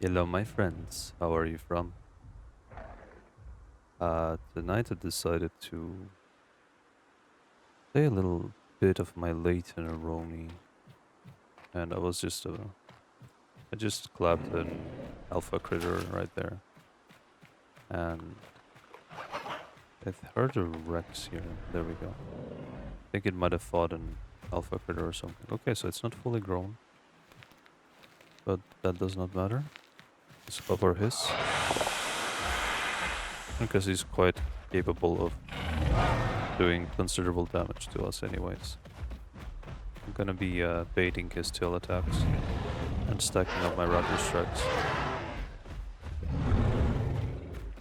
Hello, my friends. How are you from? Tonight I decided to play a little bit of my Laten Aroni, and I just clapped an alpha critter right there, and I heard a Rex here. There we go. I think it might have fought an alpha critter or something. Okay, so it's not fully grown, but that does not matter. Let's cover his, because he's quite capable of doing considerable damage to us anyways. I'm gonna be baiting his tail attacks and stacking up my raptor strikes.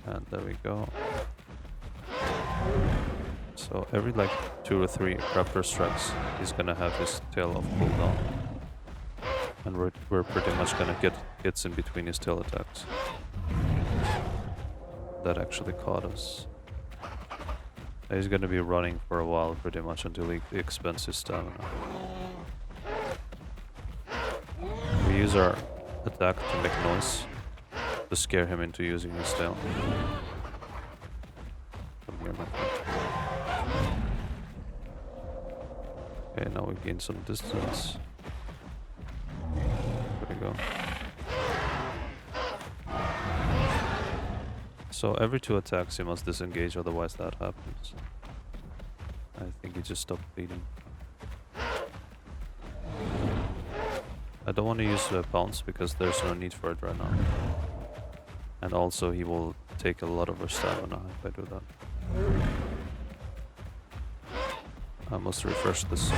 And there we go. So every like 2 or 3 raptor strikes, he's gonna have his tail off cooldown. And we're pretty much gonna get hits in between his tail attacks. That actually caught us. He's gonna be running for a while pretty much until he expends his stamina. We use our attack to make noise, to scare him into using his tail. Come here, my friend. Okay, now we gain some distance. There we go. So every 2 attacks he must disengage, otherwise that happens. I think he just stopped bleeding. I don't want to use the bounce because there's no need for it right now. And also he will take a lot of our stamina if I do that. I must refresh this.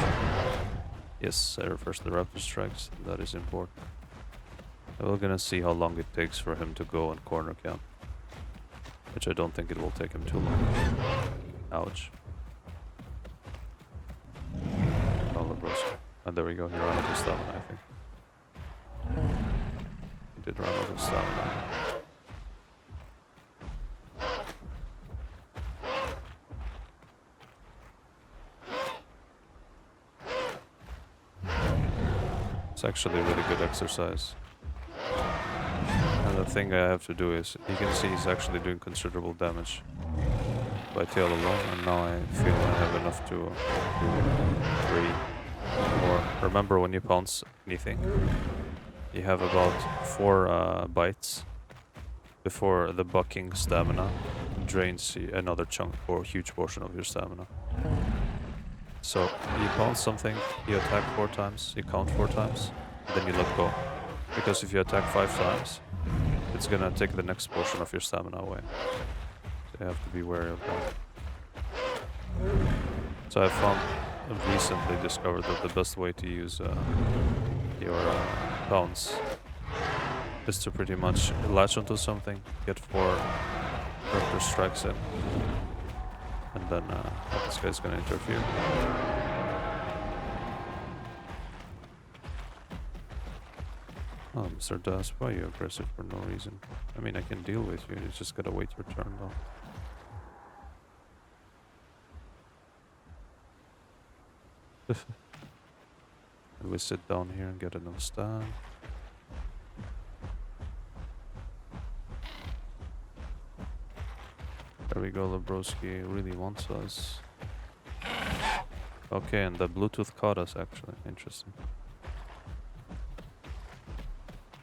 Yes, I refreshed the raptor strikes. That is important. We're gonna see how long it takes for him to go and corner camp. Which I don't think it will take him too long. Ouch. Oh, and there we go, he ran out of stamina, I think. He did run out of stamina. It's actually a really good exercise. And the thing I have to do is, you can see he's actually doing considerable damage by tail alone, and now I feel I have enough to do 3 more. Remember, when you pounce anything, you have about 4 bites before the bucking stamina drains another chunk or huge portion of your stamina. So you pounce something, you attack 4 times, you count 4 times, then you let go. Because if you attack 5 times, it's gonna take the next portion of your stamina away. So you have to be wary of that. So I found, recently discovered that the best way to use your bounce is to pretty much latch onto something, get 4 raptor strikes in, and then this guy's gonna interfere. Oh, Mr. Dasp, why are you aggressive for no reason? I mean, I can deal with you, you just gotta wait your turn though. And we sit down here and get a no stand. There we go, Lebroski really wants us. Okay, and the Bluetooth caught us actually, interesting.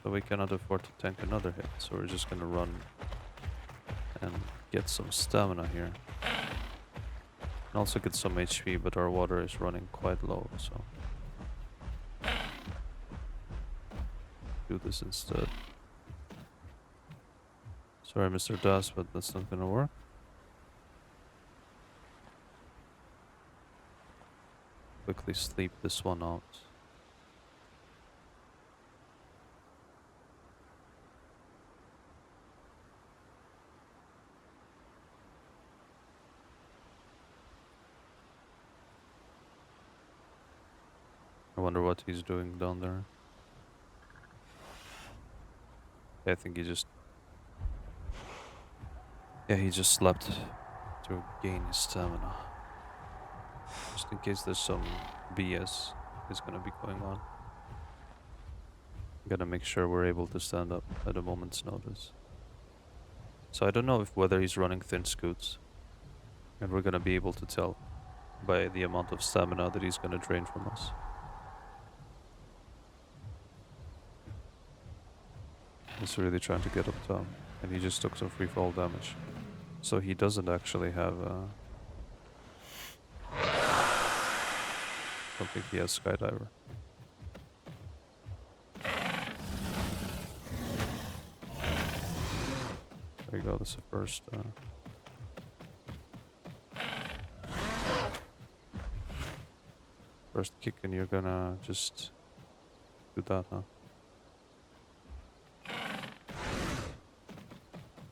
So we cannot afford to tank another hit, so we're just gonna run and get some stamina here. And also get some HP, but our water is running quite low, so do this instead. Sorry, Mr. Das, but that's not gonna work. Quickly sleep this one out. I wonder what he's doing down there. I think he just... Yeah, he just slept to gain his stamina. Just in case there's some BS is gonna be going on. Gotta make sure we're able to stand up at a moment's notice. So I don't know if whether he's running thin scoots, and we're gonna be able to tell by the amount of stamina that he's gonna drain from us. He's really trying to get up top, and he just took some free fall damage. So he doesn't actually have I don't think he has Skydiver. There you go, that's the first. First kick, and you're gonna just do that, huh?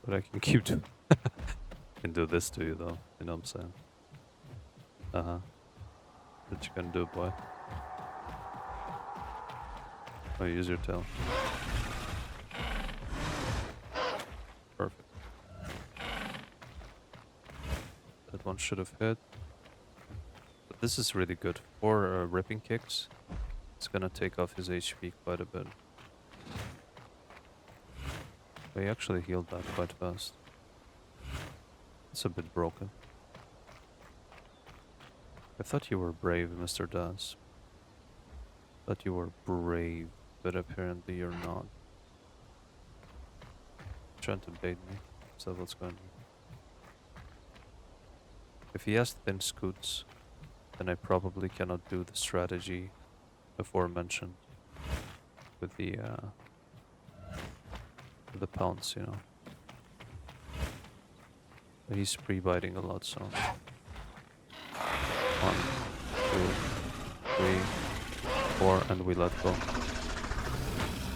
But I can keep doing. Can do this to you though, you know what I'm saying? Uh-huh. What you gonna do, boy? Oh, use your tail. Perfect. That one should have hit. But this is really good. For ripping kicks, it's gonna take off his HP quite a bit. But he actually healed that quite fast. It's a bit broken. I thought you were brave, Mr. Dasp. Thought you were brave, but apparently you're not. Trying to bait me. Is that what's going on? If he has thin scoots, then I probably cannot do the strategy aforementioned with the pounce, you know. But he's pre-biting a lot, so 1, 2, 3, 4, and we let go.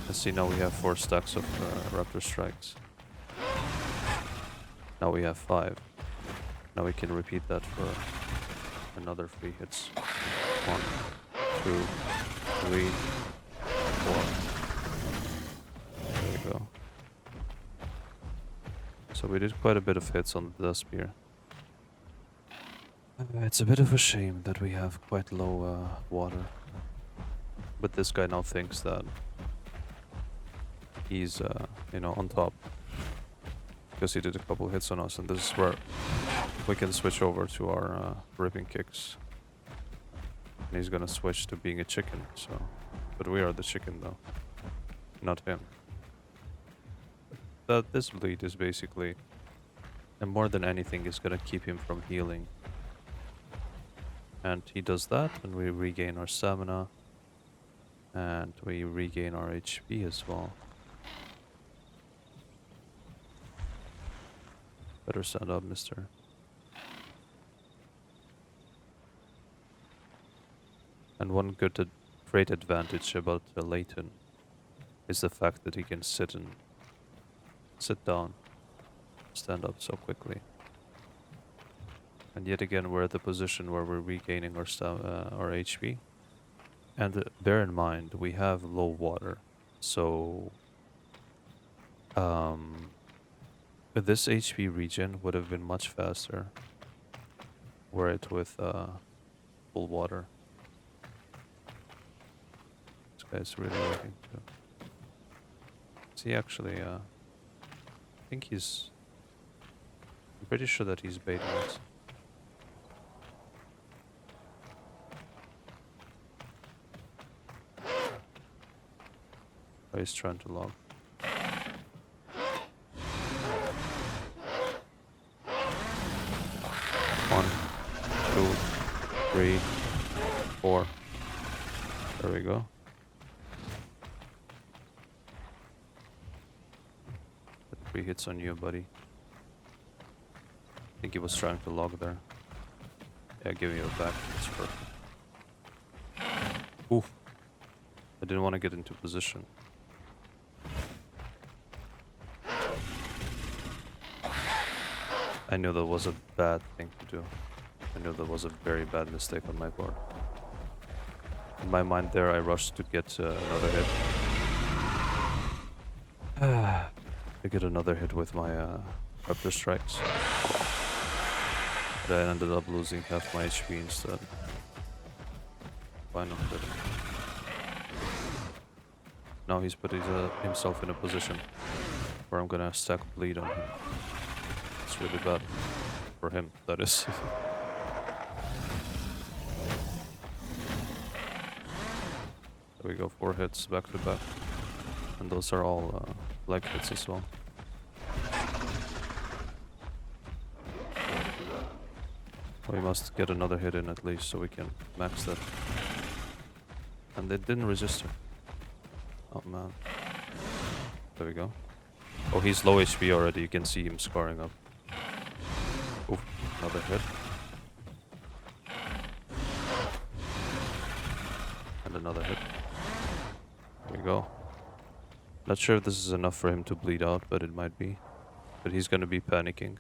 And see, now we have 4 stacks of raptor strikes. Now we have 5. Now we can repeat that for another 3 hits. 1, 2, 3, 4. There we go. So we did quite a bit of hits on the Dasp here. It's a bit of a shame that we have quite low water. But this guy now thinks that he's, you know, on top. Because he did a couple hits on us, and this is where we can switch over to our ripping kicks. And he's gonna switch to being a chicken, so... But we are the chicken, though. Not him. This bleed is basically... And more than anything, is gonna keep him from healing. And he does that, and we regain our stamina. And we regain our HP as well. Better stand up, mister. And one great advantage about Laten is the fact that he can sit down, stand up so quickly. And yet again, we're at the position where we're regaining our HP. And bear in mind, we have low water, so this HP regen would have been much faster were it with full water. This guy's really working too. See, actually, I think he's... I'm pretty sure that he's baiting us. Oh, he's trying to log. 1, 2, 3, 4. There we go. 3 hits on you, buddy. I think he was trying to log there. Yeah, give me it back. That's perfect. Oof. I didn't want to get into position. I knew that was a bad thing to do. I knew that was a very bad mistake on my part. In my mind there, I rushed to get another hit. To get another hit with my raptor strikes. But I ended up losing half my HP instead. Why not? Now he's put himself in a position where I'm gonna stack bleed on him. It's really bad. For him, that is. There we go, 4 hits back to back. And those are all leg hits as well. We must get another hit in at least so we can max that. And they didn't resist her. Oh man. There we go. Oh, he's low HP already. You can see him scarring up. Oof, another hit. And another hit. There we go. Not sure if this is enough for him to bleed out, but it might be. But he's gonna be panicking.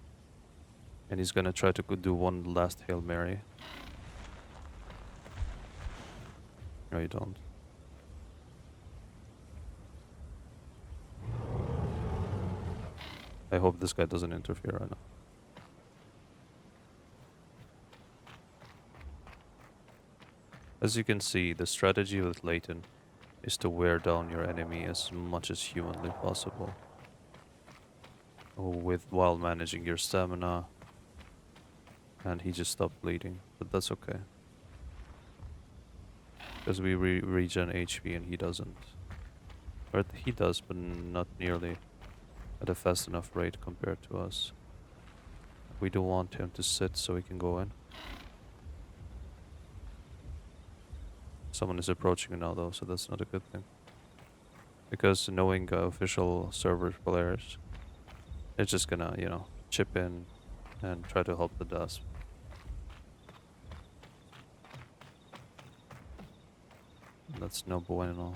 And he's gonna try to do one last Hail Mary. No, you don't. I hope this guy doesn't interfere right now. As you can see, the strategy with Laten is to wear down your enemy as much as humanly possible. While managing your stamina. And he just stopped bleeding, but that's okay. Because we regen HP and he doesn't. Or he does, but not nearly at a fast enough rate compared to us. We do want him to sit so he can go in. Someone is approaching now though, so that's not a good thing. Because knowing official server players, they're just gonna, you know, chip in and try to help the Dasp. That's no bueno.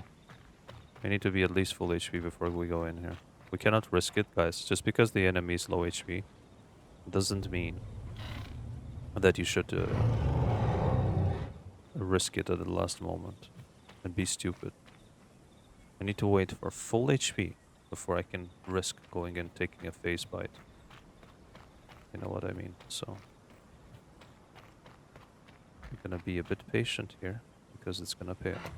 We need to be at least full HP before we go in here. We cannot risk it, guys. Just because the enemy is low HP doesn't mean that you should risk it at the last moment and be stupid. I need to wait for full HP before I can risk going and taking a phase bite. You know what I mean? So I'm gonna be a bit patient here because it's gonna pay off.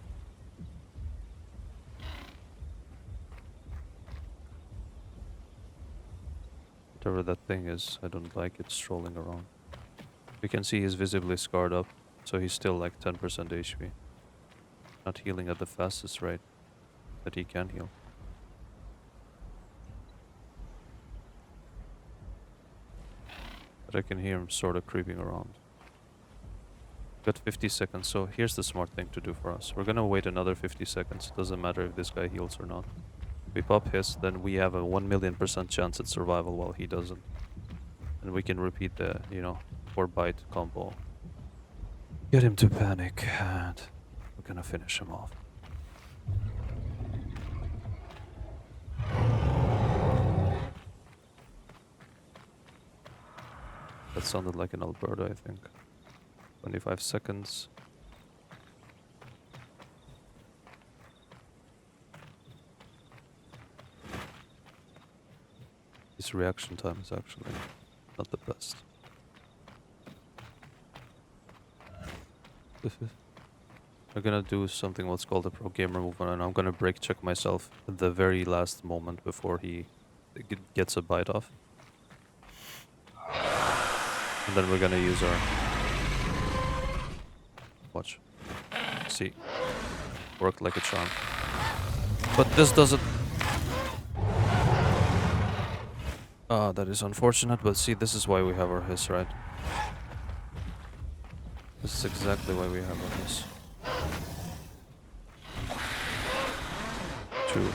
Whatever that thing is, I don't like it strolling around. You can see he's visibly scarred up, so he's still like 10% HP. Not healing at the fastest rate that he can heal. But I can hear him sort of creeping around. Got 50 seconds, so here's the smart thing to do for us. We're gonna wait another 50 seconds. Doesn't matter if this guy heals or not. We pop his, then we have a 1,000,000% chance at survival while he doesn't. And we can repeat the, you know, 4-bite combo. Get him to panic, and we're gonna finish him off. That sounded like an Alberta, I think. 25 seconds. His reaction time is actually not the best. We're gonna do something what's called a pro gamer movement, and I'm gonna break check myself at the very last moment before he gets a bite off. And then we're gonna use our... Watch. See. Worked like a charm. But this doesn't... that is unfortunate, but see, this is why we have our hiss, right? This is exactly why we have our hiss. 2,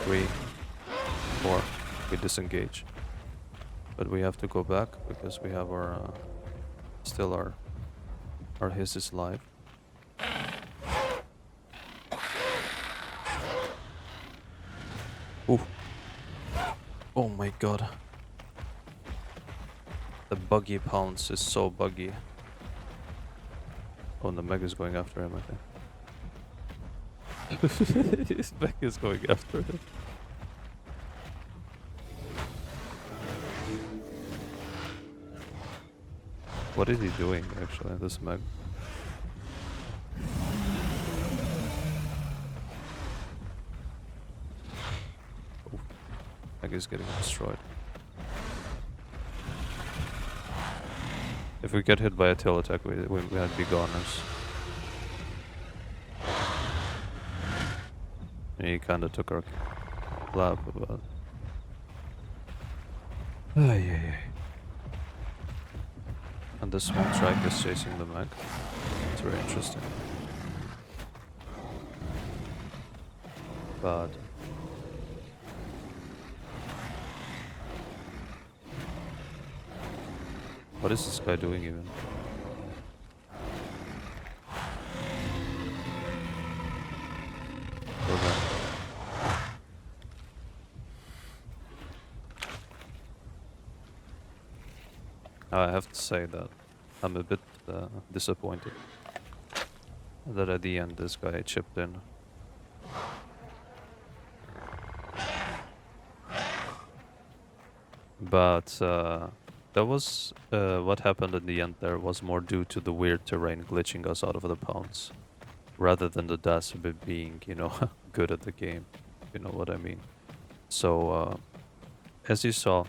3, 4. We disengage. But we have to go back because we have our... still our hiss is live. Ooh. Oh my god. The buggy pounce is so buggy. Oh, and the Meg is going after him, I think. His Meg is going after him. What is he doing, actually, this Meg? Like he's getting destroyed. If we get hit by a tail attack, we had to be goners. And he kinda took our lab, but... Ay. And this small track is chasing the mech. It's very interesting. But... what is this guy doing even? Okay. I have to say that I'm a bit disappointed that at the end this guy chipped in. But that was what happened in the end there was more due to the weird terrain glitching us out of the pounds, rather than the Dasp being, you know, good at the game. You know what I mean? So, as you saw,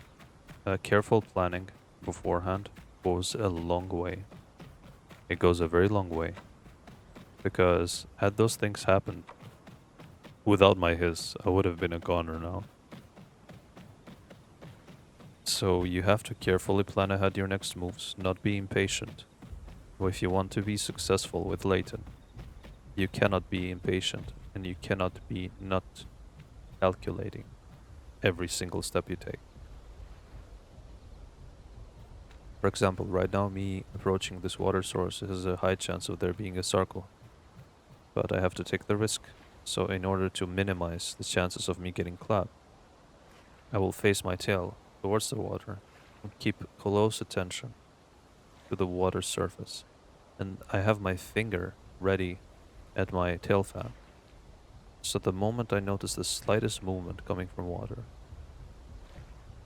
careful planning beforehand goes a long way. It goes a very long way. Because had those things happened without my hiss, I would have been a goner now. So you have to carefully plan ahead your next moves, not be impatient. If you want to be successful with Laten, you cannot be impatient and you cannot be not calculating every single step you take. For example, right now me approaching this water source has a high chance of there being a circle. But I have to take the risk. So in order to minimize the chances of me getting clapped, I will face my tail towards the water and keep close attention to the water surface. And I have my finger ready at my tail fan. So the moment I notice the slightest movement coming from water,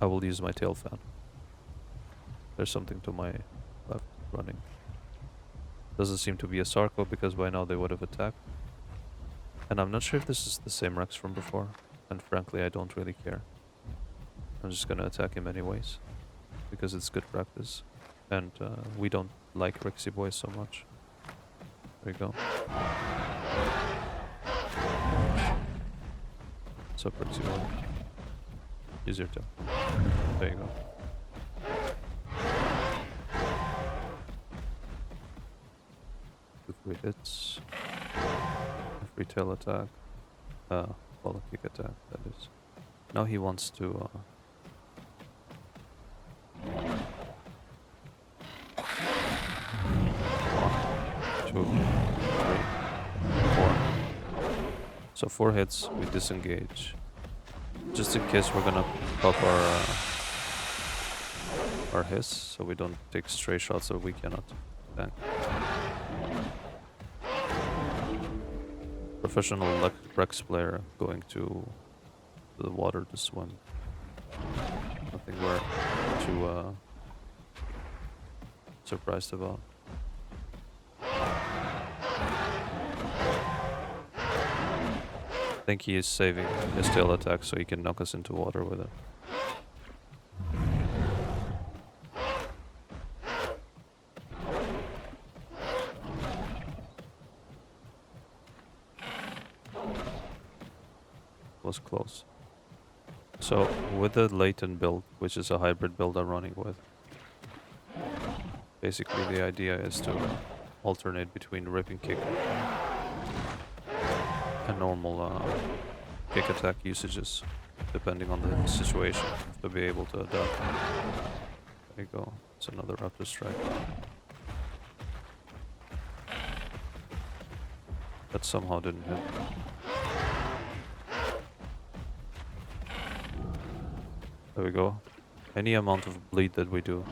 I will use my tail fan. There's something to my left running. Doesn't seem to be a Sarco because by now they would have attacked. And I'm not sure if this is the same Rex from before. And frankly, I don't really care. I'm just gonna attack him anyways. Because it's good practice. And we don't like Rexy boys so much. There you go. What's up, Rexy boy? Use your tail. There you go. With 3 hits. Free tail attack. Follow kick attack, that is. Now he wants to... 1, 2, 3, 4. So 4 hits, we disengage. Just in case we're gonna pop our hiss, so we don't take stray shots so we cannot tank. Professional Rex player going to the water to swim. Nothing we're too surprised about. I think he is saving his tail attack so he can knock us into water with it. Was close. So with the Laten build, which is a hybrid build I'm running with, basically the idea is to alternate between rip and kick and normal kick attack usages, depending on the situation, to be able to adapt. There you go. It's another Raptor strike. That somehow didn't hit. There we go. Any amount of bleed that we do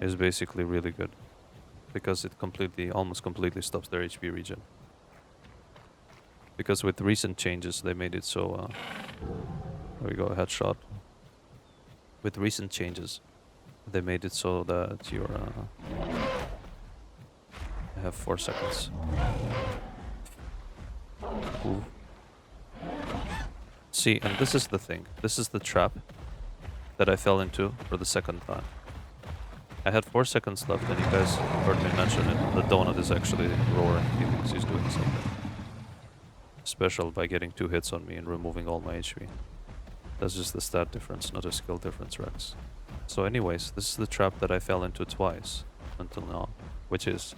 is basically really good, because it almost completely stops their HP regen. Because with recent changes they made it so, there we go, a headshot. With recent changes they made it so that you're, I have 4 seconds. Ooh. See, and this is the thing, this is the trap. that I fell into for the second time. I had 4 seconds left, and you guys heard me mention it. The donut is actually roaring. He thinks he's doing something special by getting 2 hits on me and removing all my HP. That's just the stat difference, not a skill difference, Rex. So anyways, this is the trap that I fell into twice until now, which is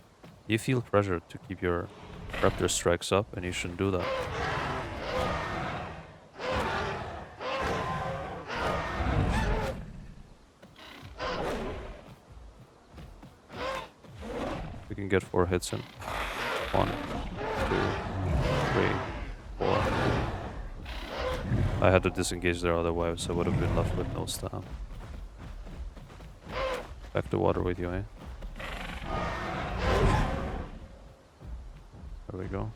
you feel pressure to keep your raptor strikes up, and you shouldn't do that. We can get 4 hits in. 1, 2, 3, 4. I had to disengage there, otherwise I would have been left with no stam. Back to water with you, eh? There we go.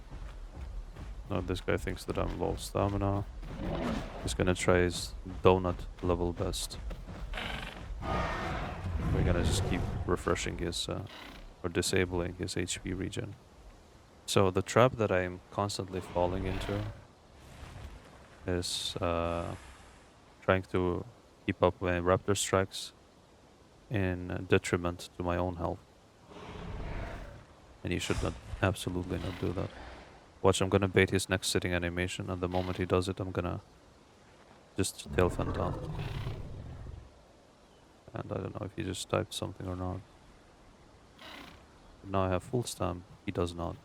Now this guy thinks that I'm low stamina. He's gonna try his donut level best. We're gonna just keep refreshing his, or disabling his HP regen. So the trap that I'm constantly falling into is trying to keep up my raptor strikes in detriment to my own health. And you should not, absolutely not do that. Watch, I'm gonna bait his next sitting animation, and the moment he does it, I'm gonna just tail fan down. And I don't know if he just typed something or not. But now I have full stam, he does not.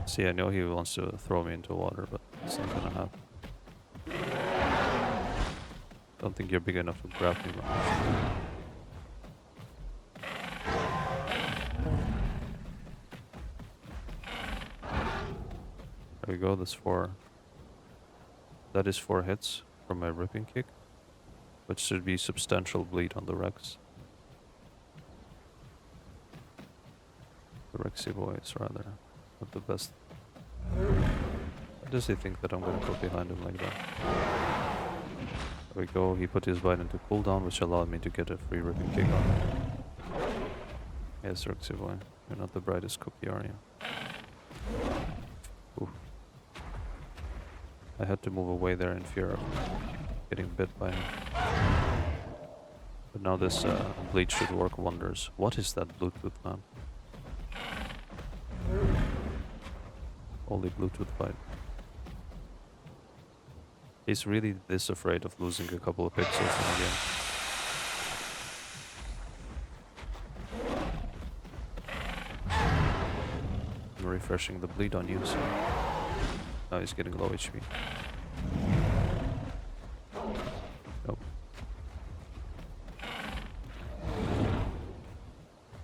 See, I know he wants to throw me into water, but it's not gonna happen. Don't think you're big enough to grab me, man. There we go, that's 4. That is 4 hits from my ripping kick, which should be substantial bleed on the Rex. The Rexy boys, rather. Not the best. Why does he think that I'm gonna go behind him like that? There we go, he put his bite into cooldown, which allowed me to get a free ripping kick on him. Yes, Rexy boy, you're not the brightest cookie, are you? Ooh. I had to move away there in fear of getting bit by him. But now this bleed should work wonders. What is that Bluetooth, man? Holy Bluetooth bite. He's really this afraid of losing a couple of pixels in a game. I'm refreshing the bleed on you, so now he's getting low HP. Nope.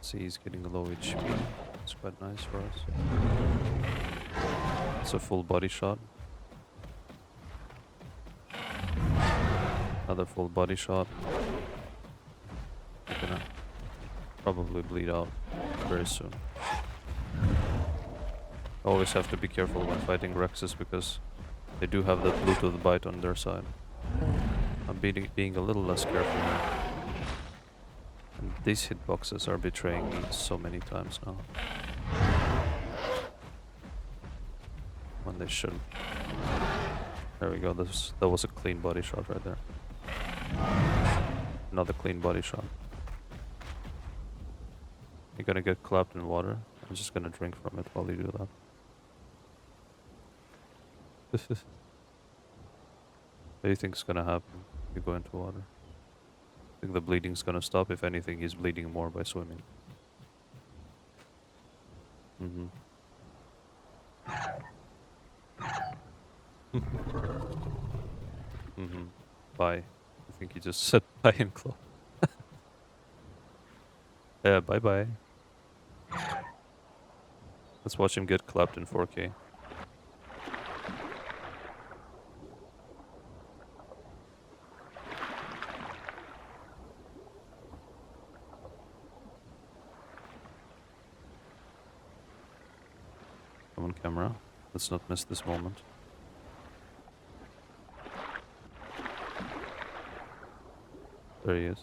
See, he's getting low HP. It's quite nice for us. It's a full body shot. Another full body shot. You're gonna probably bleed out very soon. Always have to be careful when fighting Rexes because they do have that Bluetooth bite on their side. I'm being a little less careful now. And these hitboxes are betraying me so many times now. When they shouldn't. There we go, that was a clean body shot right there. Another clean body shot. You're gonna get clapped in water. I'm just gonna drink from it while you do that. What do you think's gonna happen if you go into water? I think the bleeding's gonna stop. If anything, he's bleeding more by swimming. Mm-hmm. Mm-hmm. Bye. I think he just said bye in club. Yeah, bye-bye. Let's watch him get clapped in 4K. Come on, camera. Let's not miss this moment. There he is.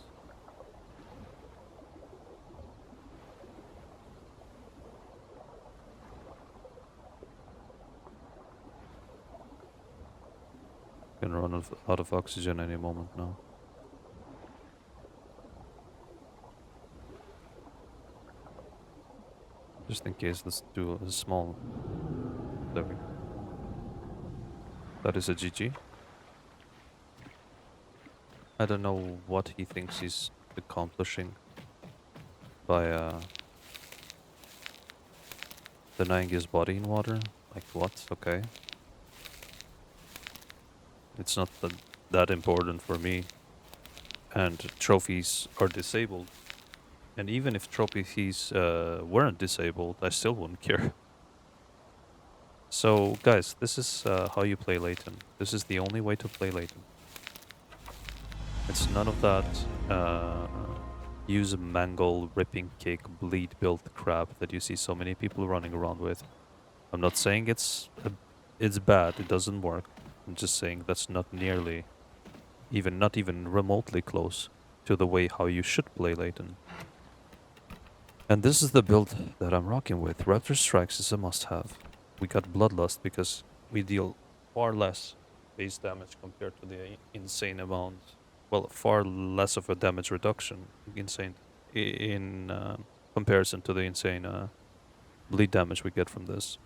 gonna run out of oxygen any moment now. Just in case, let's do a small. There we go. That is a GG. I don't know what he thinks he's accomplishing by denying his body in water. Like what? Okay. It's not that important for me. And trophies are disabled. And even if trophies weren't disabled, I still wouldn't care. So, guys, this is how you play Laten. This is the only way to play Laten. It's none of that use a mangle, ripping kick, bleed build crap that you see so many people running around with. I'm not saying it's bad, it doesn't work. I'm just saying that's not nearly, not even remotely close to the way how you should play Laten. And this is the build that I'm rocking with. Raptor Strikes is a must-have. We got Bloodlust because we deal far less base damage compared to the insane amount. Well, far less of a damage reduction in comparison to the insane bleed damage we get from this.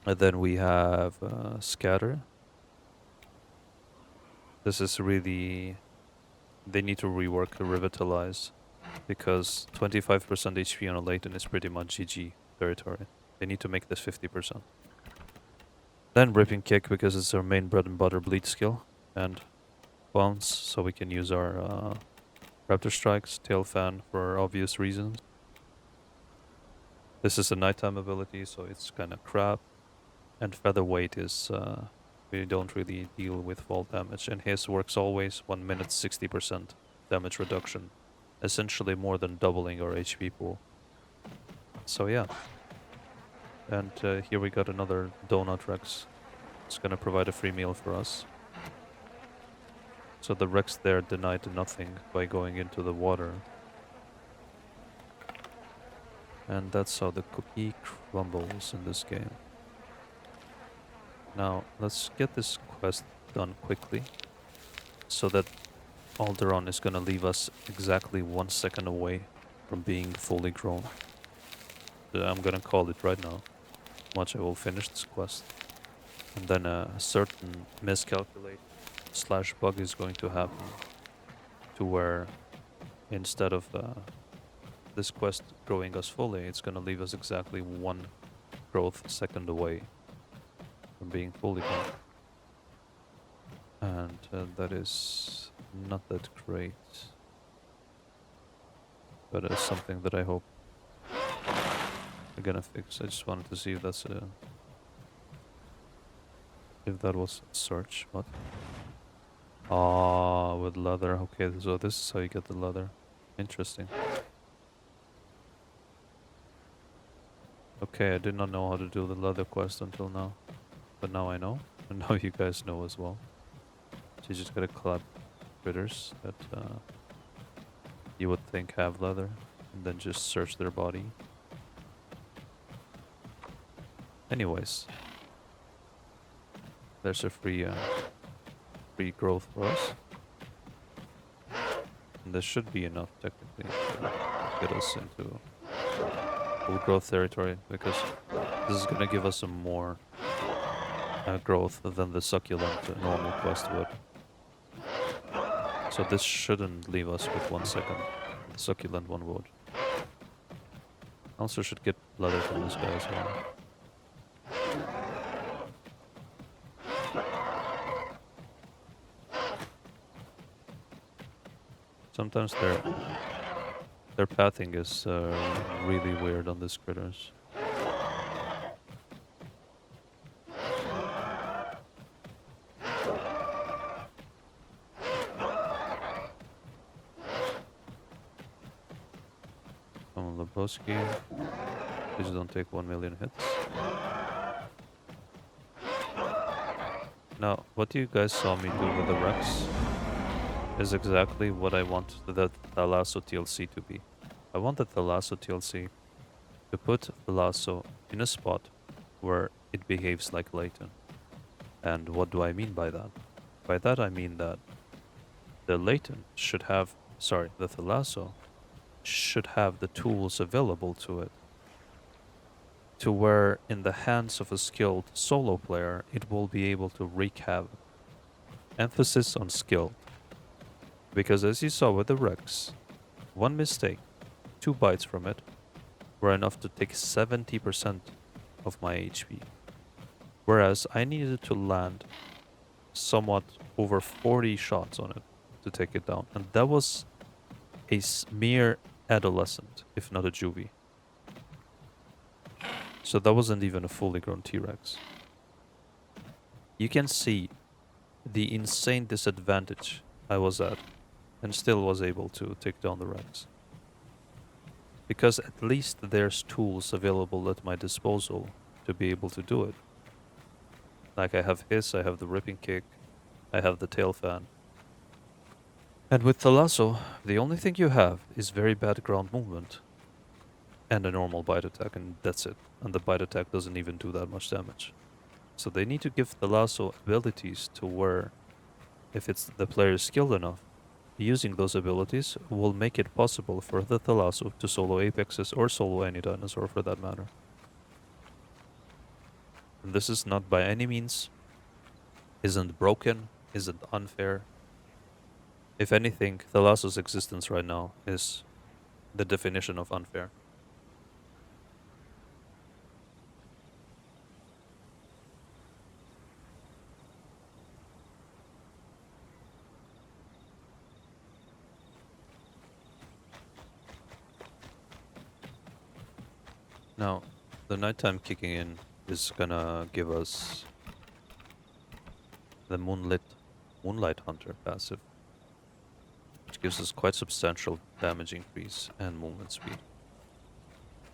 And then we have Scatter. This is really... They need to rework the Revitalize because 25% HP on a Laten is pretty much GG territory. They need to make this 50%. Then Ripping Kick because it's our main bread and butter bleed skill. And Bounce so we can use our Raptor Strikes, Tail Fan for obvious reasons. This is a nighttime ability, so it's kind of crap. And Featherweight is... we don't really deal with fall damage. And his works always 1 minute 60% damage reduction. Essentially more than doubling our HP pool. So yeah. And here we got another Donut Rex. It's gonna provide a free meal for us. So the Rex there denied nothing by going into the water. And that's how the cookie crumbles in this game. Now, let's get this quest done quickly. So that Alderon is gonna leave us exactly 1 second away from being fully grown. I'm gonna call it right now. Much I will finish this quest. And then a certain miscalculate / bug is going to happen. To where instead of this quest growing us fully, it's gonna leave us exactly 1 growth second away from being fully grown. And that is not that great. But it's something that I hope we're gonna fix. I just wanted to see if that's a... If that was search, what? Ah, with leather. Okay, so this is how you get the leather. Interesting. Okay, I did not know how to do the leather quest until now. But now I know. And now you guys know as well. So you just gotta collab critters that you would think have leather. And then just search their body. Anyways. There's a free growth for us. And this should be enough technically to get us into full growth territory, because this is gonna give us some more growth than the succulent normal quest would. So this shouldn't leave us with 1 second. The succulent one would. Also should get leather from this guy as well. Sometimes their pathing is really weird on these critters. Come on, Lebowski. Please don't take 1 million hits. Now, what you guys saw me do with the Rex is exactly what I want the Thalasso TLC to be. I want the Thalasso TLC to put Thalasso in a spot where it behaves like Laten. And what do I mean by that? By that I mean that the Laten should have, sorry, the Thalasso should have the tools available to it to where in the hands of a skilled solo player it will be able to wreak havoc. Emphasis on skilled. Because as you saw with the Rex, one mistake, 2 bites from it, were enough to take 70% of my HP. Whereas I needed to land somewhat over 40 shots on it to take it down. And that was a mere adolescent, if not a juvie. So that wasn't even a fully grown T-Rex. You can see the insane disadvantage I was at and still was able to take down the Rex. Because at least there's tools available at my disposal to be able to do it. Like I have his, I have the ripping kick, I have the tail fan. And with Thalasso, the only thing you have is very bad ground movement and a normal bite attack, and that's it. And the bite attack doesn't even do that much damage. So they need to give Thalasso abilities to where, if it's the player is skilled enough, using those abilities will make it possible for the Thalasso to solo Apexes or solo any dinosaur for that matter. And this is not by any means, isn't broken, isn't unfair. If anything, Thalasso's existence right now is the definition of unfair. Now, the nighttime kicking in is gonna give us the Moonlight Hunter passive, which gives us quite substantial damage increase and movement speed.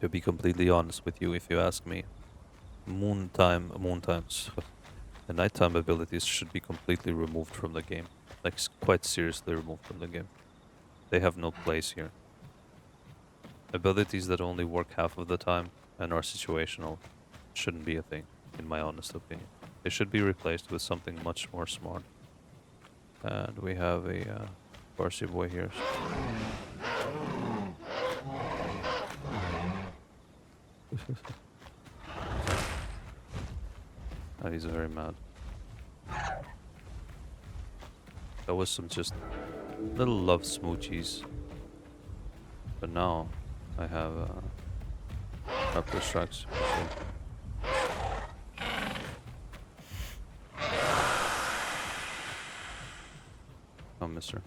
To be completely honest with you, if you ask me, moontimes, the nighttime abilities should be completely removed from the game. Like, quite seriously removed from the game. They have no place here. Abilities that only work half of the time and are situational shouldn't be a thing, in my honest opinion. They should be replaced with something much more smart. And we have a Farsi boy here. He's very mad. That was some just little love smoochies. But now I have upper strikes. Oh, mister.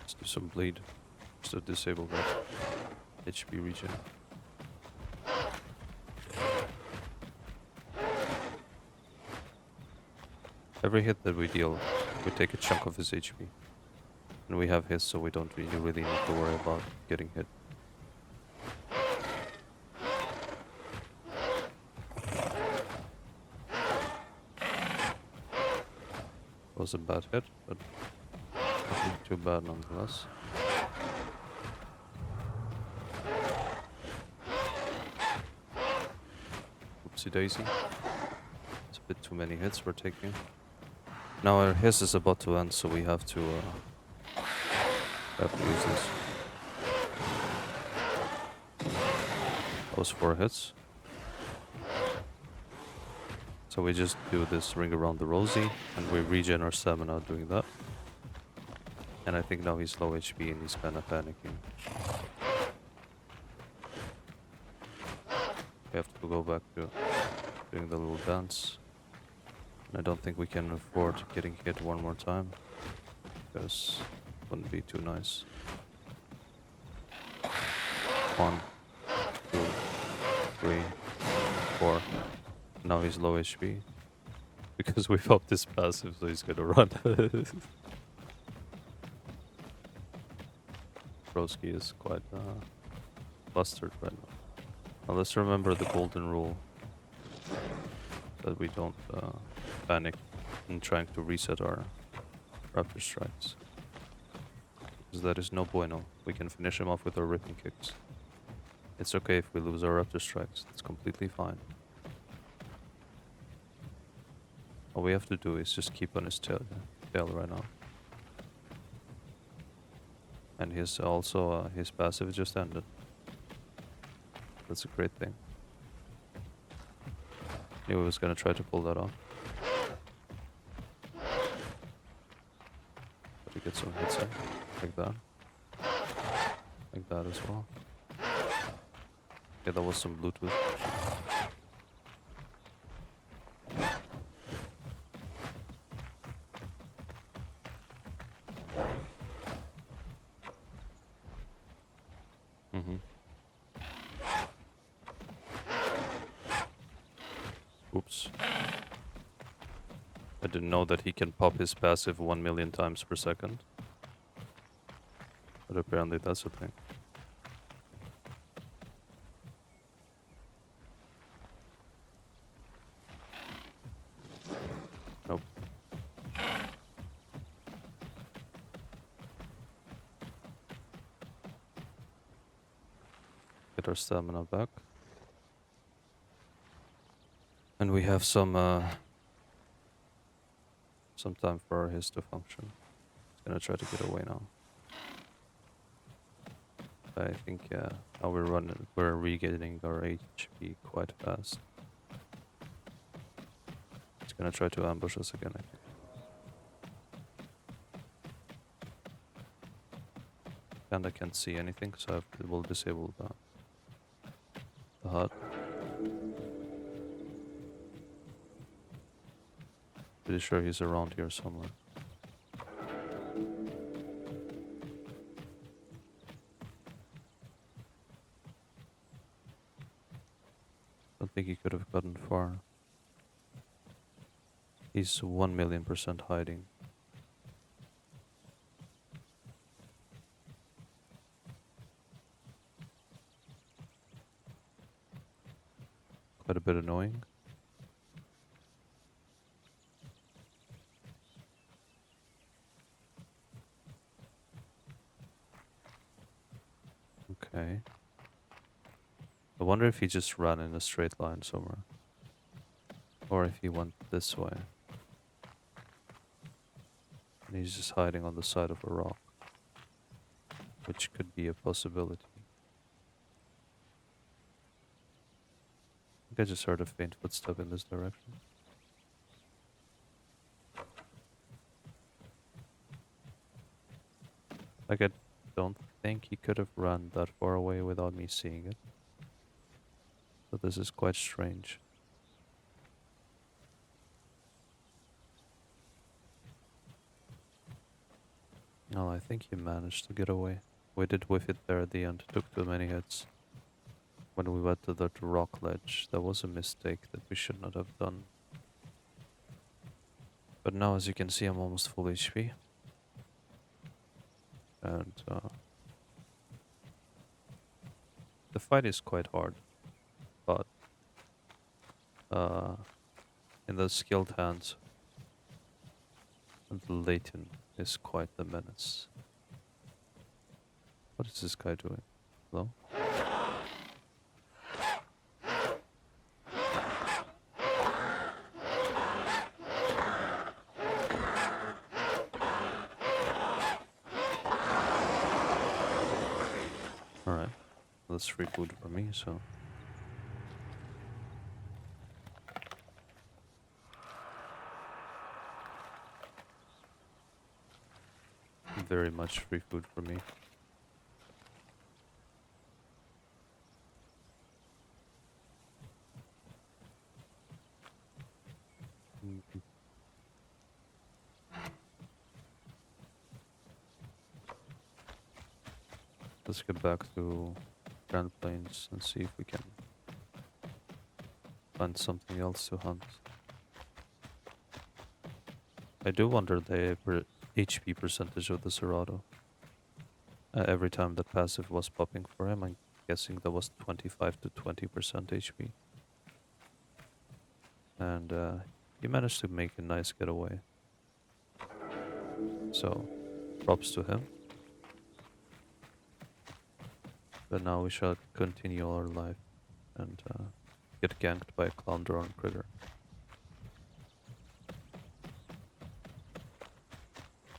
Let's do some bleed. Just to disable that HP regen. Every hit that we deal, we take a chunk of his HP. And we have his, so we don't really need to worry about getting hit. Was a bad hit, but not too bad nonetheless. Oopsie daisy. It's a bit too many hits we're taking. Now our his is about to end, so we have to use this. That was 4 hits. So we just do this ring around the rosy, and we regen our stamina doing that. And I think now he's low HP and he's kind of panicking. We have to go back to doing the little dance. And I don't think we can afford getting hit one more time, because it wouldn't be too nice. 1, 2, 3, 4. Now he's low HP. Because we've upped his passive, so he's gonna run. Broski is quite flustered right now. Now let's remember the golden rule. That we don't panic in trying to reset our raptor strikes. Because that is no bueno. We can finish him off with our ripping kicks. It's okay if we lose our raptor strikes. It's completely fine. All we have to do is just keep on his tail right now. And his also his passive just ended. That's a great thing. Knew he was gonna try to pull that off. But he gets some hits in, like that. Like that as well. Yeah, that was some Bluetooth. Mm-hmm. Oops. I didn't know that he can pop his passive 1,000,000 times per second. But apparently that's a thing. Nope. Get our stamina back. And we have some time for his to function. He's gonna try to get away now. I think now we're regaining our HP quite fast. He's gonna try to ambush us again, I think. And I can't see anything, so I will disable the HUD. Pretty sure he's around here somewhere. Don't think he could have gotten far. He's 1,000,000% hiding. Quite a bit annoying. Okay. I wonder if he just ran in a straight line somewhere. Or if he went this way. And he's just hiding on the side of a rock. Which could be a possibility. I think I just heard a faint footstep in this direction. Like, I don't think he could have run that far away without me seeing it. So this is quite strange. No, I think he managed to get away. We did whiff it there at the end. Took too many hits. When we went to that rock ledge, that was a mistake that we should not have done. But now, as you can see, I'm almost full HP. And the fight is quite hard. But in the skilled hands, Laten is quite the menace. What is this guy doing? Hello? Alright. That's free food for me, so... Very much free food for me. Let's get back to Grand Plains and see if we can find something else to hunt. I do wonder the HP percentage of the Cerato. Every time the passive was popping for him, I'm guessing that was 25 to 20% HP. And he managed to make a nice getaway. So, props to him. But now we shall continue our life and get ganked by a clown drone critter.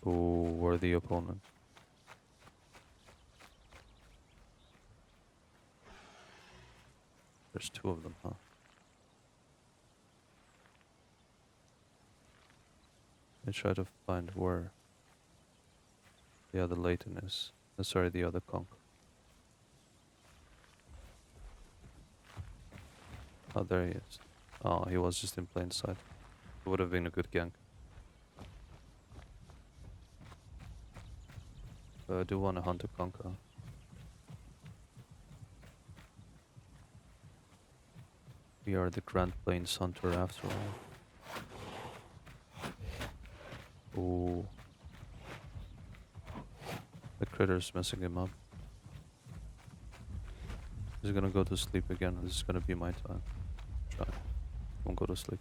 Ooh, worthy opponent. There's two of them, huh? I try to find where the other Laten is. Sorry, the other Conk. Oh, there he is. Oh, he was just in plain sight. It would have been a good gank. But I do want to hunt a Conca. We are the Grand Plains hunter after all. Ooh. The critter's messing him up. He's gonna go to sleep again. This is gonna be my time. Try. Won't go to sleep.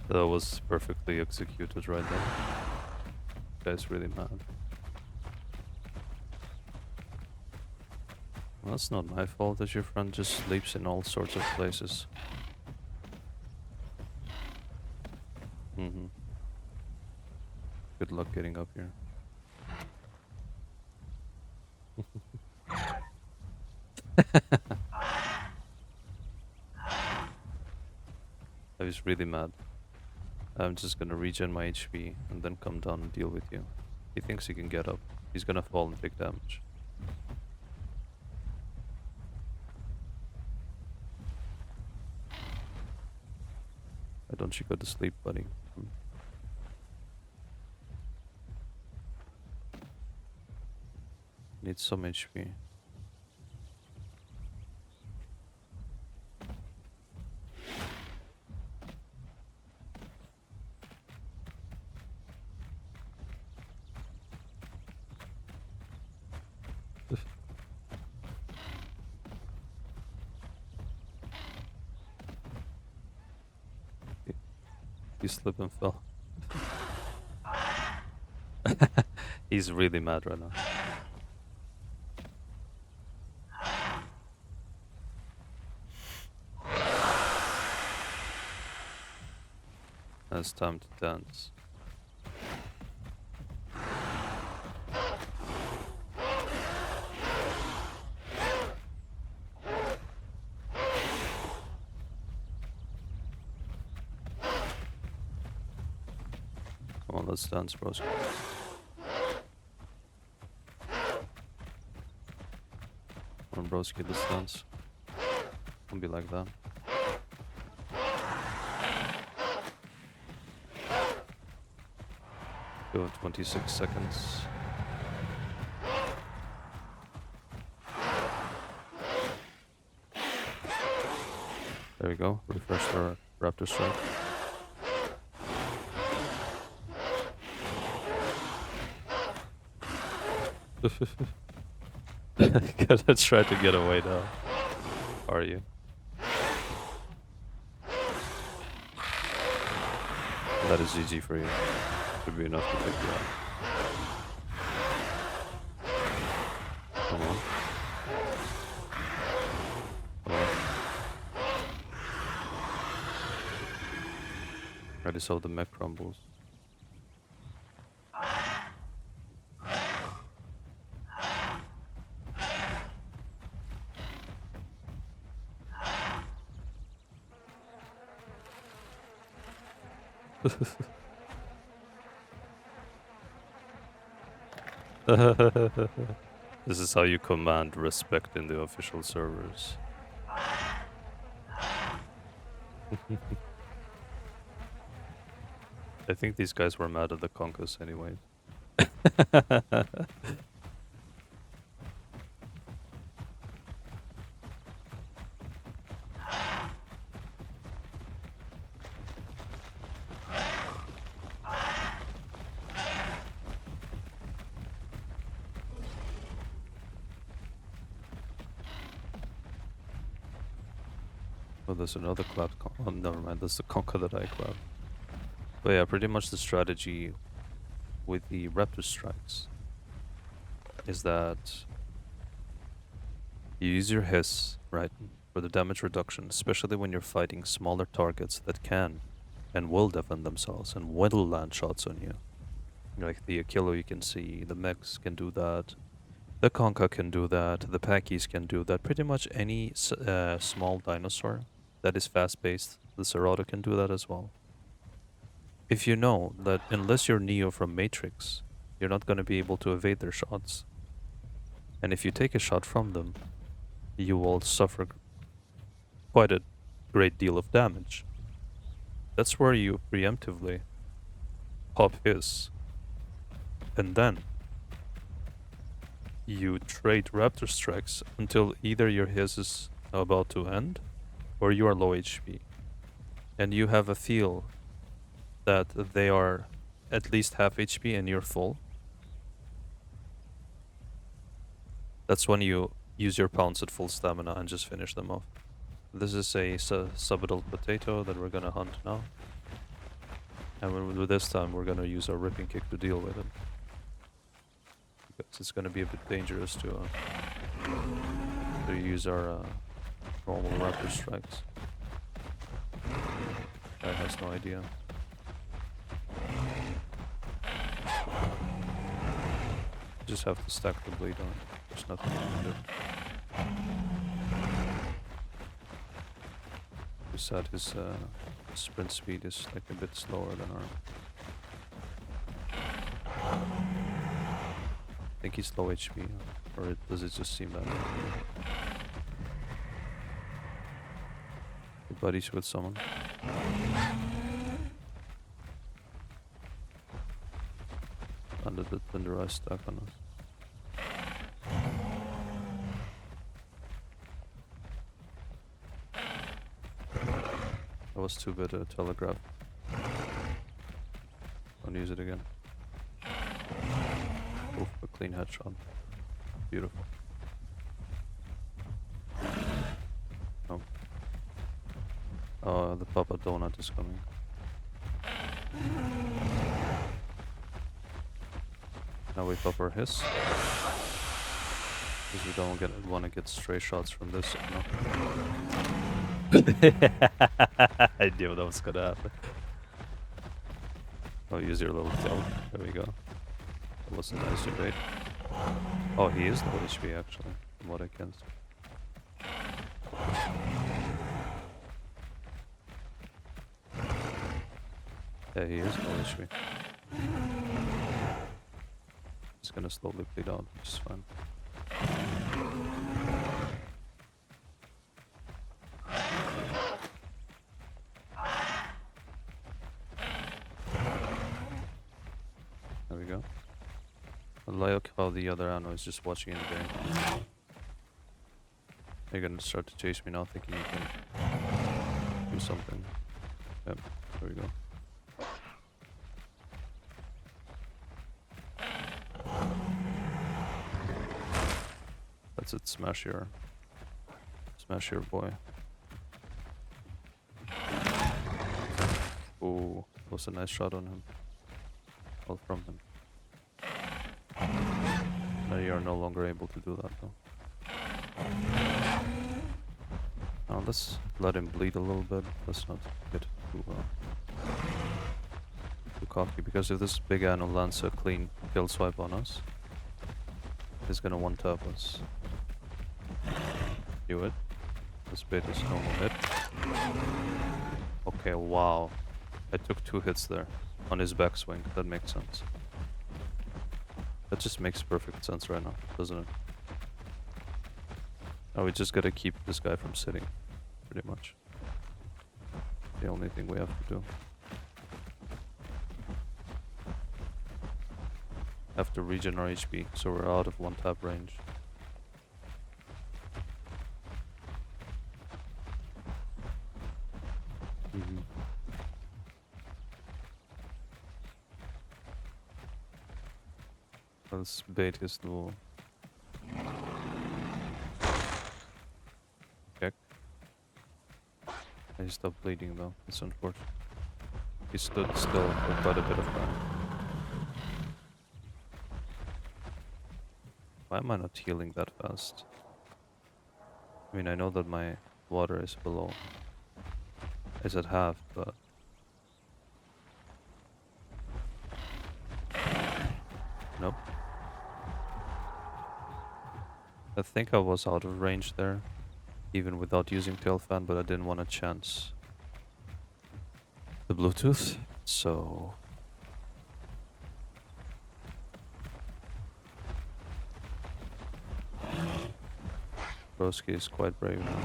That was perfectly executed right there. Guy's really mad. Well, that's not my fault that your friend just sleeps in all sorts of places. Good luck getting up here. I was really mad. I'm just gonna regen my HP and then come down and deal with you. He thinks he can get up. He's gonna fall and take damage. Why don't you go to sleep, buddy? Need some HP. He slipped and fell. He's really mad right now. It's time to dance. Come on, let's dance, bros. Come on, broski, let's dance. Don't be like that. Go 26 seconds. There we go. Refresh our raptor strike. Gotta try to get away now. Are you? That is GG for you. Should be enough to pick you up. Come on. Come on. Already saw the mech crumbles. This is how you command respect in the official servers. I think these guys were mad at the Concas anyway. Oh, there's another clap. Oh, never mind. That's the Conca that I clapped. But yeah, pretty much the strategy with the raptor strikes is that you use your hiss, right, for the damage reduction, especially when you're fighting smaller targets that can and will defend themselves and will land shots on you. Like the Achillo, you can see, the Mex can do that, the Conca can do that, the Packies can do that. Pretty much any small dinosaur that is fast-paced, the Cerato can do that as well. If you know that unless you're Neo from Matrix, you're not going to be able to evade their shots. And if you take a shot from them, you will suffer quite a great deal of damage. That's where you preemptively pop his, and then you trade raptor strikes until either your his is about to end or you are low HP. And you have a feel that they are at least half HP and you're full. That's when you use your pounce at full stamina and just finish them off. This is a subadult potato that we're gonna hunt now. And with this time we're gonna use our ripping kick to deal with it. Because it's gonna be a bit dangerous to use our normal raptor strikes. Guy has no idea. Just have to stack the bleed on. There's nothing you can do. Besides, his sprint speed is like a bit slower than our. I think he's low HP, or does it just seem that way? Your buddies with someone. Under the thunder ice stuck on us. That was too bad a telegraph. Don't use it again. Oof, a clean headshot. Beautiful. Oh. Oh, the Papa Donut is coming. Now we pop our hiss. Because we don't want to get stray shots from this, you know? I knew that was gonna happen. Oh, use your little tail. There we go. That was a nice debate. Oh, he is low HP actually, from what I can see. Yeah, he is low HP. He's gonna slowly bleed out, which is fine. There we go. I like how the other Anno is just watching in the game. You're gonna start to chase me now, thinking you can do something. Yep, there we go. That's it, smash your boy. Ooh, that was a nice shot on him. Well, from him. Now you are no longer able to do that though. Now let's let him bleed a little bit. Let's not get too cocky, because if this big Anno lands a clean kill swipe on us, he's gonna one-tap us. Do it. This bait is normal hit. Okay, wow. I took 2 hits there on his backswing. That makes sense. That just makes perfect sense right now, doesn't it? Now we just gotta keep this guy from sitting, pretty much. The only thing we have to do. Have to regen our HP, so we're out of one-tap range. Let's bait his little kick. he stopped bleeding though. It's unfortunate. He stood still for quite a bit of time. Why am I not healing that fast? I mean, I know that my water is below. Is at half, but... Nope. I think I was out of range there, even without using tail fan, but I didn't want to chance the Bluetooth, so... Broski is quite brave now.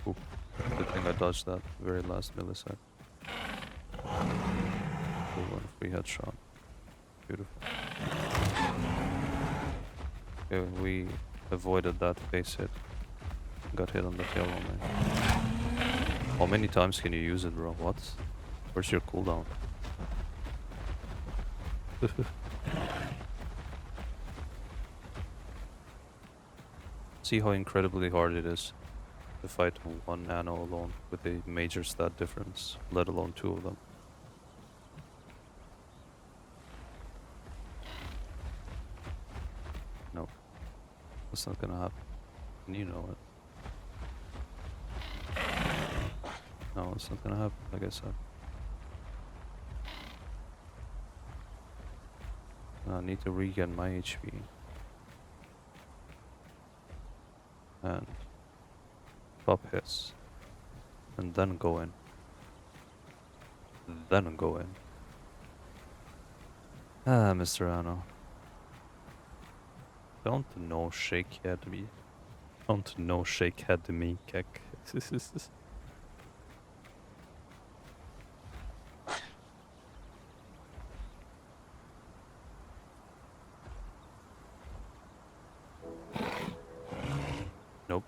Oop. Good thing I dodged that very last millisecond. Good one, free headshot. Beautiful. Okay, we avoided that face hit. Got hit on the tail only. How many times can you use it, bro? What? Where's your cooldown? See how incredibly hard it is to fight one nano alone with a major stat difference, let alone two of them. No, that's not gonna happen. And you know it. No, it's not gonna happen, like I said. I need to regain my HP. And pop hits. And then go in. Then go in. Ah, Mr. Anno. Don't no shake head me. Don't no shake head me, kek. Nope.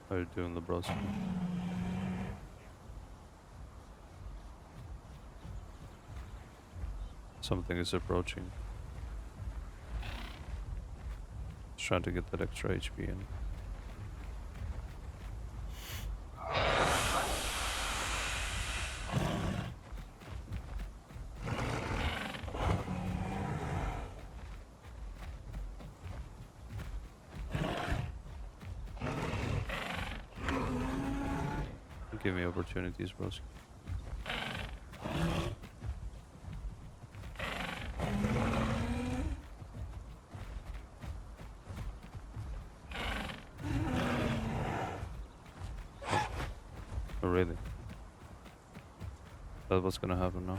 How are you doing, LeBros? Something is approaching. Just trying to get that extra HP in. Give me opportunities, bros. Oh, really? That's what's gonna happen now.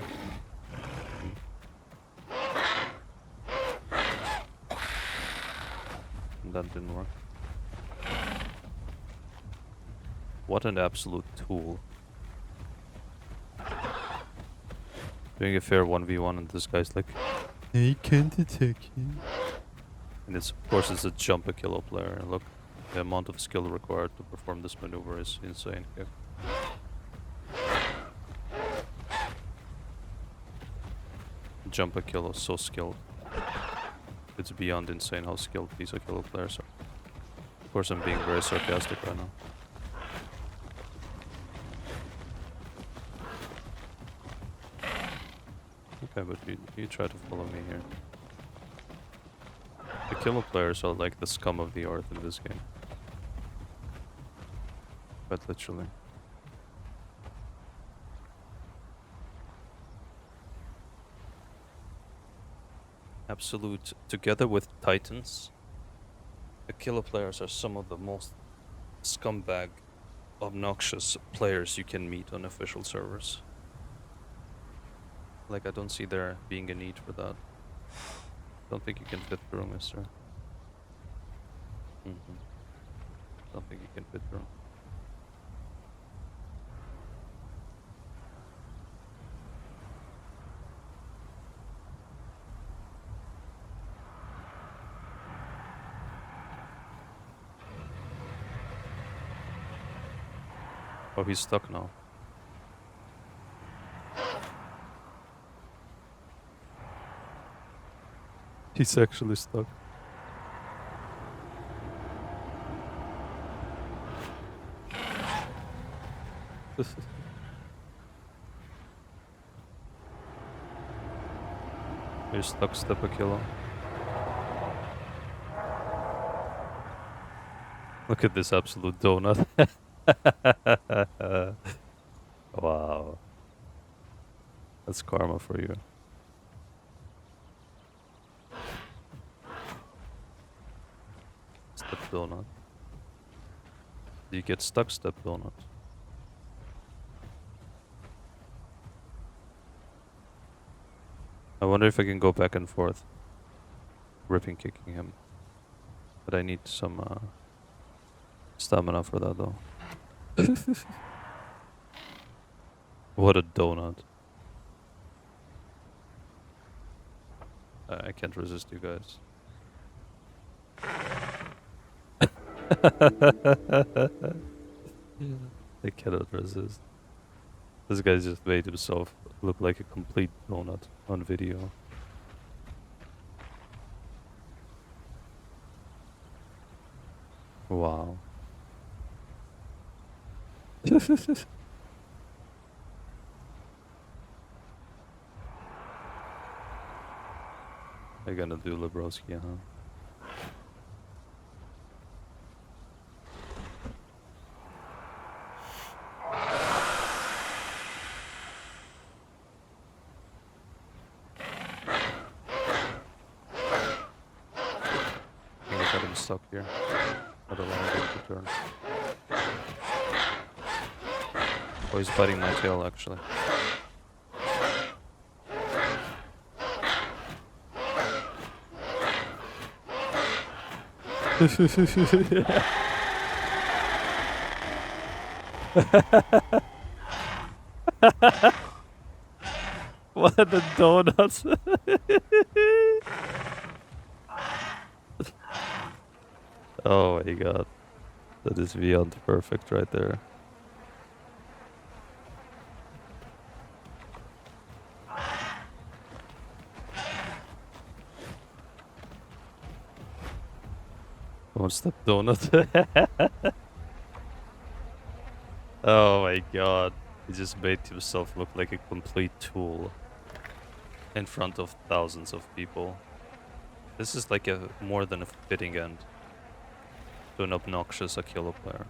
That didn't work. What an absolute tool. Doing a fair 1v1 and this guy's like, I can't attack you. And it's, of course, it's a jump Achillo player. And look, the amount of skill required to perform this maneuver is insane here. Jump Achillo, so skilled. It's beyond insane how skilled these Achillo players are. Of course, I'm being very sarcastic right now. Okay, but you try to follow me here. The Achillo players are like the scum of the earth in this game. Quite literally. Absolute, together with Titans, Achillo players are some of the most scumbag, obnoxious players you can meet on official servers. Like, I don't see there being a need for that. Don't think you can fit through, mister. Don't think you can fit through. Oh, he's stuck now. He's actually stuck. You're stuck, step Achillo. Look at this absolute donut. Wow. That's karma for you. Step donut. Do you get stuck, step donut? I wonder if I can go back and forth. Ripping kicking him. But I need some stamina for that though. What a donut. I can't resist you guys. I cannot resist. This guy just made himself look like a complete donut on video. Wow. I'm gonna do Lebowski, huh? I'm gonna get him stuck here. I don't want him to turn. Oh, he's biting my tail actually. What the donuts? Oh my god. That is beyond perfect right there. One step donut. Oh my god. He just made himself look like a complete tool in front of thousands of people. This is like a more than a fitting end to an obnoxious Achillo player.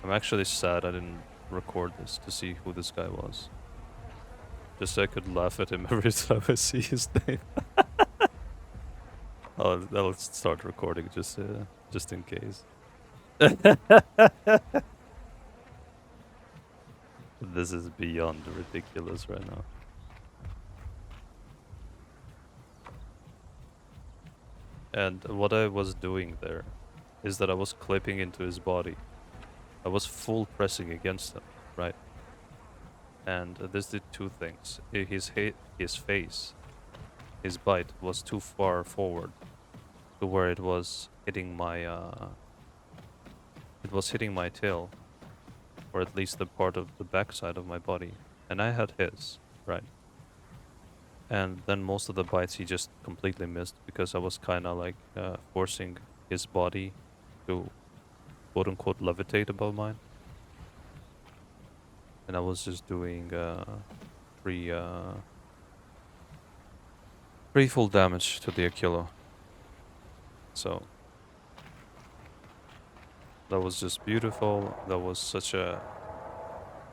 I'm actually sad I didn't record this to see who this guy was. Just so I could laugh at him every time I see his name. I'll start recording just in case. This is beyond ridiculous right now. And what I was doing there is that I was clipping into his body. I was full pressing against him, right? And this did two things. His face, his bite was too far forward to where it was hitting my tail, or at least the part of the backside of my body. And I had his, right? And then most of the bites he just completely missed because I was kind of like forcing his body to quote unquote levitate above mine. And I was just doing three full damage to the Achillo. So that was just beautiful. That was such a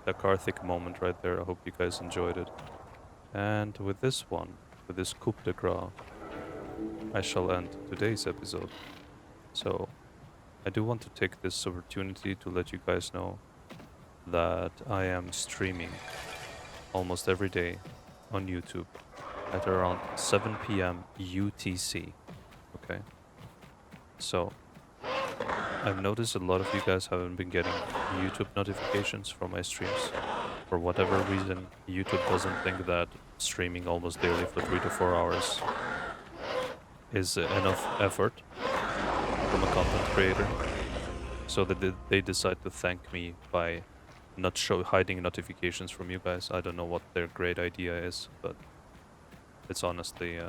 Dakarthic moment right there. I hope you guys enjoyed it. And with this one, with this coup de grace, I shall end today's episode. So I do want to take this opportunity to let you guys know that I am streaming almost every day on YouTube at around 7 p.m. UTC. Okay. So I've noticed a lot of you guys haven't been getting YouTube notifications from my streams. For whatever reason, YouTube doesn't think that streaming almost daily for 3 to 4 hours is enough effort from a content creator. so that they decide to thank me by not hiding notifications from you guys. I don't know what their great idea is, but it's honestly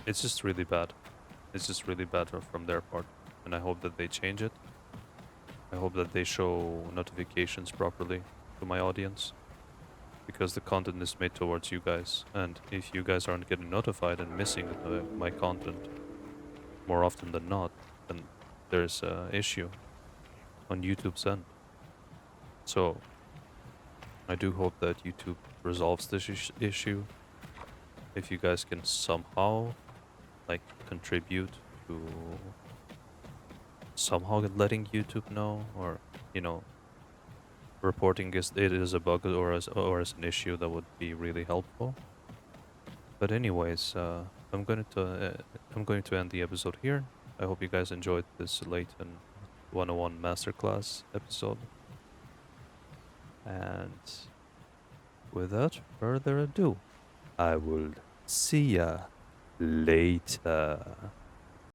it's just really bad. It's just really bad from their part, and I hope that they change it. I hope that they show notifications properly to my audience, because the content is made towards you guys, and if you guys aren't getting notified and missing my content more often than not, then there's a issue on YouTube's end. So I do hope that YouTube resolves this issue. If you guys can somehow like contribute to somehow letting YouTube know, or you know, reporting it as a bug or as an issue, that would be really helpful. But anyways, I'm going to end the episode here. I hope you guys enjoyed this Laten 101 masterclass episode. And without further ado, I will see ya later.